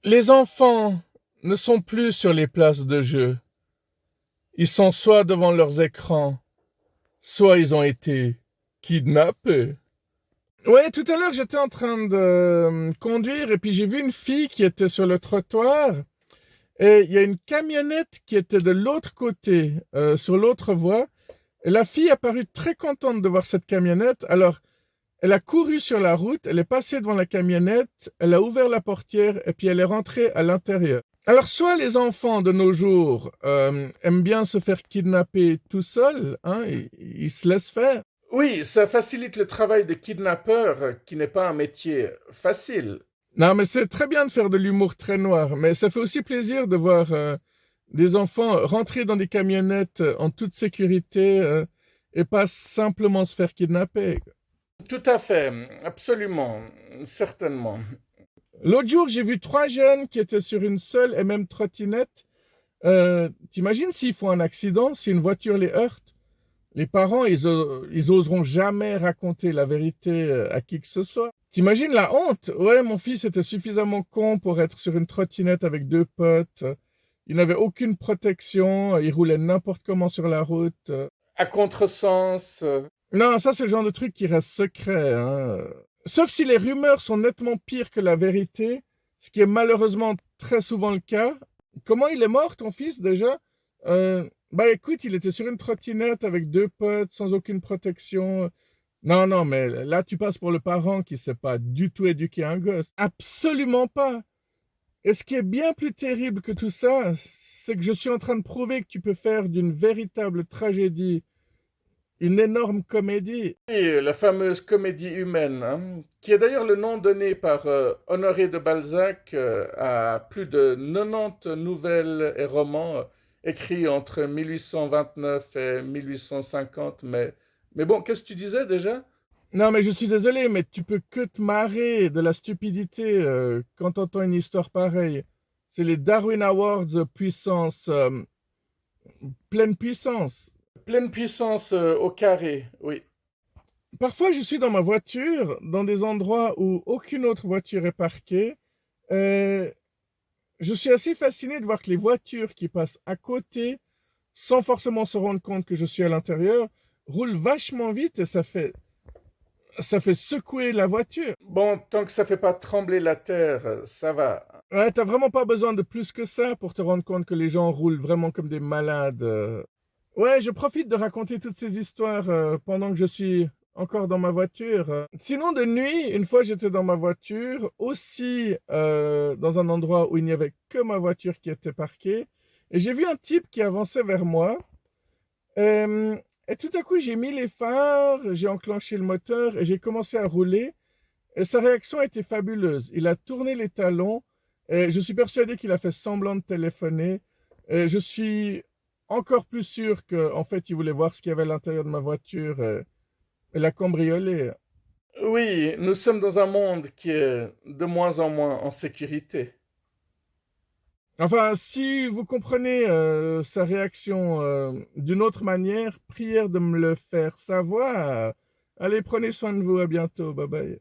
Les enfants ne sont plus sur les places de jeu. Ils sont soit devant leurs écrans, soit ils ont été kidnappés. Ouais, tout à l'heure, j'étais en train de conduire et puis j'ai vu une fille qui était sur le trottoir et il y a une camionnette qui était de l'autre côté, sur l'autre voie. Et la fille a paru très contente de voir cette camionnette. Alors, elle a couru sur la route, elle est passée devant la camionnette, elle a ouvert la portière et puis elle est rentrée à l'intérieur. Alors, soit les enfants de nos jours aiment bien se faire kidnapper tout seuls, hein, ils se laissent faire. Oui, ça facilite le travail de kidnappeur, qui n'est pas un métier facile. Non, mais c'est très bien de faire de l'humour très noir, mais ça fait aussi plaisir de voir des enfants rentrer dans des camionnettes en toute sécurité et pas simplement se faire kidnapper. Tout à fait, absolument, certainement. L'autre jour, j'ai vu trois jeunes qui étaient sur une seule et même trottinette. T'imagines s'ils font un accident, si une voiture les heurte? Les parents, ils oseront jamais raconter la vérité à qui que ce soit. T'imagines la honte? Ouais, mon fils était suffisamment con pour être sur une trottinette avec deux potes. Il n'avait aucune protection, il roulait n'importe comment sur la route. À contresens. Non, ça c'est le genre de truc qui reste secret, hein. Sauf si les rumeurs sont nettement pires que la vérité, ce qui est malheureusement très souvent le cas. Comment il est mort, ton fils, déjà? Bah écoute, il était sur une trottinette avec deux potes, sans aucune protection. Non, non, mais là, tu passes pour le parent qui sait pas du tout éduquer un gosse. Absolument pas. Et ce qui est bien plus terrible que tout ça, c'est que je suis en train de prouver que tu peux faire d'une véritable tragédie une énorme comédie. Oui, la fameuse comédie humaine, hein, qui est d'ailleurs le nom donné par Honoré de Balzac à plus de 90 nouvelles et romans écrits entre 1829 et 1850. Mais bon, qu'est-ce que tu disais déjà? Non, mais je suis désolé, mais tu peux que te marrer de la stupidité quand t'entends une histoire pareille. C'est les Darwin Awards puissance, pleine puissance. Pleine puissance au carré, oui. Parfois, je suis dans ma voiture, dans des endroits où aucune autre voiture est parquée. Et je suis assez fasciné de voir que les voitures qui passent à côté, sans forcément se rendre compte que je suis à l'intérieur, roulent vachement vite et ça fait secouer la voiture. Bon, tant que ça fait pas trembler la terre, ça va. Ouais, t'as vraiment pas besoin de plus que ça pour te rendre compte que les gens roulent vraiment comme des malades. Ouais, je profite de raconter toutes ces histoires pendant que je suis encore dans ma voiture. Sinon, de nuit, une fois j'étais dans ma voiture, aussi dans un endroit où il n'y avait que ma voiture qui était parquée, et j'ai vu un type qui avançait vers moi. Euh, et tout à coup, j'ai mis les phares, j'ai enclenché le moteur et j'ai commencé à rouler. Et sa réaction a été fabuleuse. Il a tourné les talons et je suis persuadé qu'il a fait semblant de téléphoner. Et je suis encore plus sûr qu'en fait, il voulait voir ce qu'il y avait à l'intérieur de ma voiture et la cambrioler. Oui, nous sommes dans un monde qui est de moins en moins en sécurité. Enfin, si vous comprenez sa réaction d'une autre manière, prière de me le faire savoir. Allez, prenez soin de vous, à bientôt, bye bye.